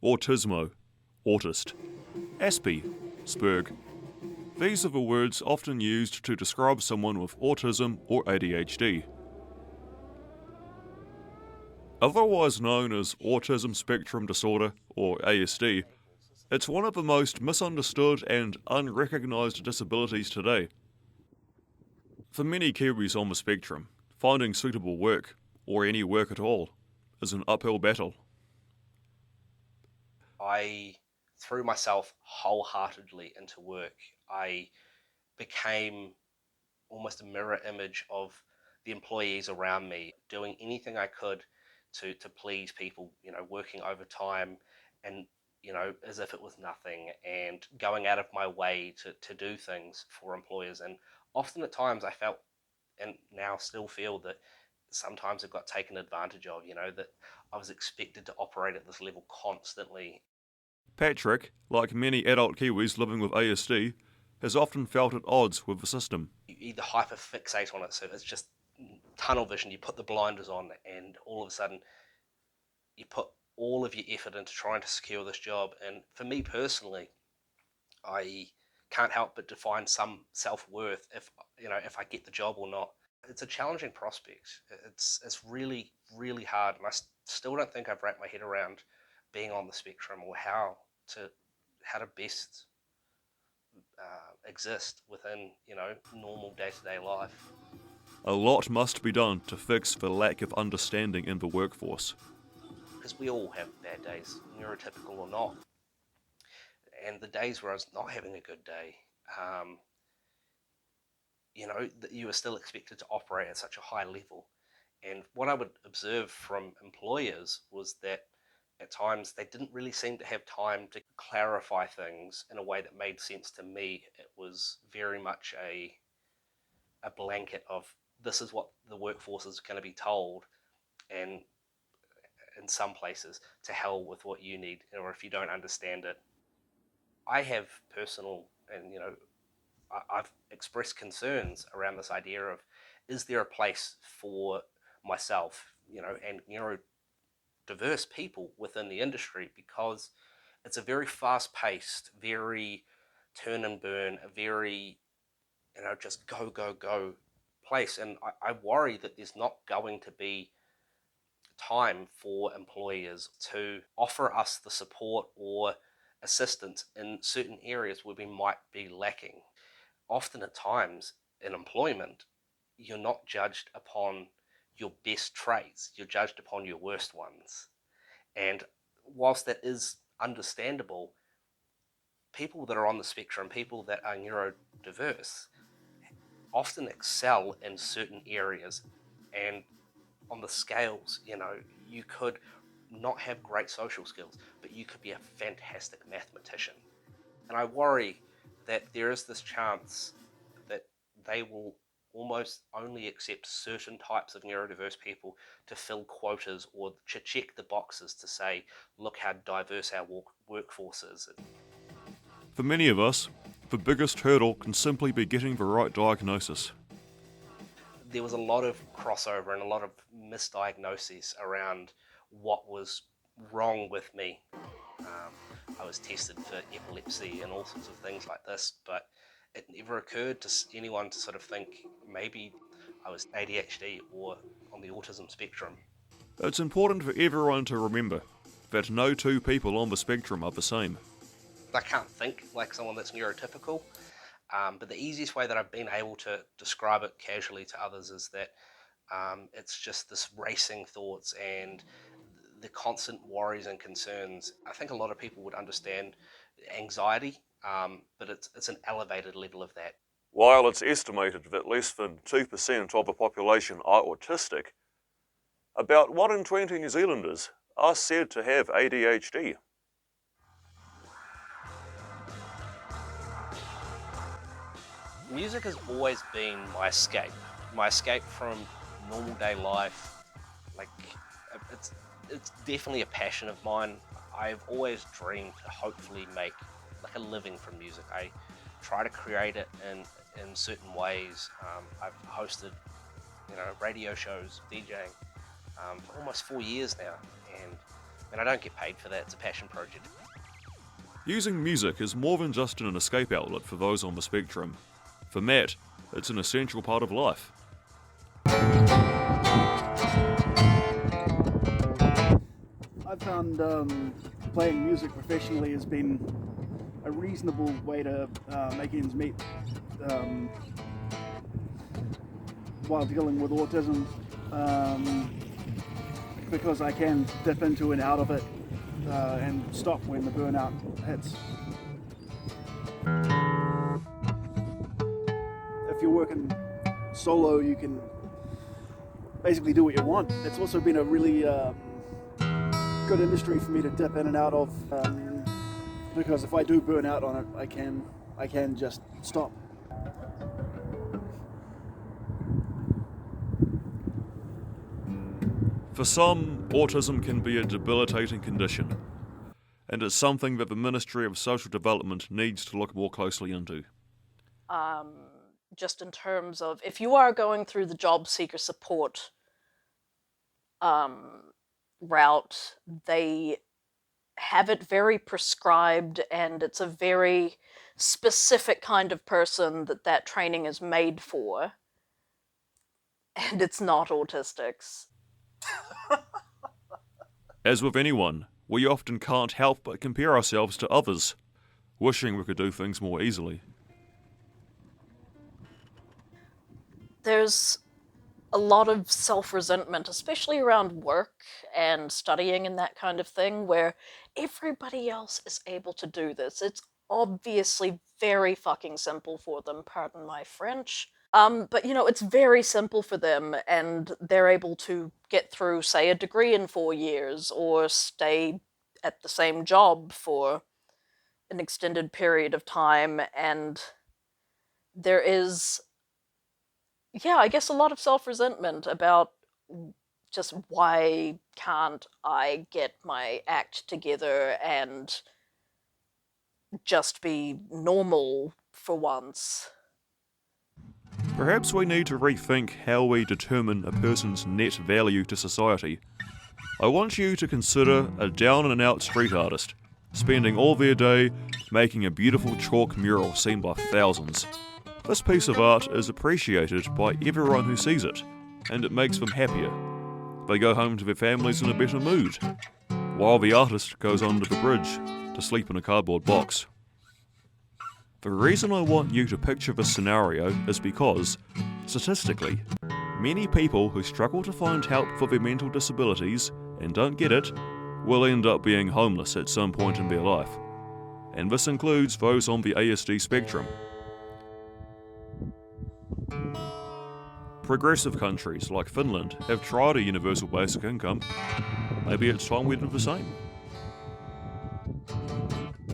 autismo, autist, aspie, spurg. These are the words often used to describe someone with autism or ADHD. Otherwise known as Autism-Spectrum Disorder, or ASD, it's one of the most misunderstood and unrecognised disabilities today. For many Kiwis on the spectrum, finding suitable work, or any work at all, is an uphill battle. I threw myself wholeheartedly into work. I became almost a mirror image of the employees around me, doing anything I could to please people, working overtime and, as if it was nothing, and going out of my way to do things for employers. And often at times I felt, and now still feel, that sometimes it got taken advantage of, that I was expected to operate at this level constantly. Patrick, like many adult Kiwis living with ASD, has often felt at odds with the system. You either hyperfixate on it, so it's just tunnel vision. You put the blinders on, and all of a sudden, you put all of your effort into trying to secure this job. And for me personally, I can't help but define some self-worth if I get the job or not. It's a challenging prospect. It's really, really hard, and I still don't think I've wrapped my head around being on the spectrum, or how to best exist within normal day-to-day life. A lot must be done to fix the lack of understanding in the workforce. Because we all have bad days, neurotypical or not. And the days where I was not having a good day, that you are still expected to operate at such a high level. And what I would observe from employers was that at times they didn't really seem to have time to clarify things in a way that made sense to me. It was very much a blanket of, this is what the workforce is going to be told, and in some places, to hell with what you need, or if you don't understand it. I have personal, and I've expressed concerns around this idea of, is there a place for myself, and neurodiverse people within the industry? Because it's a very fast-paced, very turn and burn, a very, just go, go, go place. And I worry that there's not going to be time for employers to offer us the support or assistance in certain areas where we might be lacking. Often at times in employment, you're not judged upon your best traits, you're judged upon your worst ones. And whilst that is understandable, people that are on the spectrum, people that are neurodiverse, often excel in certain areas. And on the scales, you could not have great social skills, but you could be a fantastic mathematician. And I worry that there is this chance that they will almost only accept certain types of neurodiverse people to fill quotas, or to check the boxes to say, look how diverse our workforce is. For many of us, the biggest hurdle can simply be getting the right diagnosis. There was a lot of crossover and a lot of misdiagnoses around what was wrong with me. I was tested for epilepsy and all sorts of things like this, but it never occurred to anyone to sort of think maybe I was ADHD or on the autism spectrum. It's important for everyone to remember that no two people on the spectrum are the same. I can't think like someone that's neurotypical, but the easiest way that I've been able to describe it casually to others is that it's just this racing thoughts and the constant worries and concerns. I think a lot of people would understand anxiety, but it's an elevated level of that. While it's estimated that less than 2% of the population are autistic, about 1 in 20 New Zealanders are said to have ADHD. Music has always been my escape from normal day life. Like, it's definitely a passion of mine. I've always dreamed to hopefully make like a living from music. I try to create it in certain ways. I've hosted, radio shows, DJing, for almost 4 years now, and And I don't get paid for that, it's a passion project. Using music is more than just an escape outlet for those on the spectrum. For Matt, it's an essential part of life. I've found playing music professionally has been a reasonable way to make ends meet while dealing with autism, because I can dip into and out of it and stop when the burnout hits. If you're working solo, you can basically do what you want. It's also been a really good industry for me to dip in and out of, because if I do burn out on it, I can just stop. For some, autism can be a debilitating condition, and it's something that the Ministry of Social Development needs to look more closely into. Just in terms of, if you are going through the job seeker support route, they have it very prescribed, and it's a very specific kind of person that training is made for, and it's not autistics. As with anyone, we often can't help but compare ourselves to others, wishing we could do things more easily. There's a lot of self-resentment, especially around work and studying and that kind of thing, where everybody else is able to do this. It's obviously very fucking simple for them, pardon my French. But you know, it's very simple for them, and they're able to get through, say, a degree in 4 years, or stay at the same job for an extended period of time, and there is, yeah, I guess a lot of self-resentment about just why can't I get my act together and just be normal for once. Perhaps we need to rethink how we determine a person's net value to society. I want you to consider a down-and-out street artist, spending all their day making a beautiful chalk mural seen by thousands. This piece of art is appreciated by everyone who sees it, and it makes them happier. They go home to their families in a better mood, while the artist goes under the bridge to sleep in a cardboard box. The reason I want you to picture this scenario is because, statistically, many people who struggle to find help for their mental disabilities and don't get it will end up being homeless at some point in their life. And this includes those on the ASD spectrum. Progressive countries like Finland have tried a universal basic income. Maybe it's time we did the same.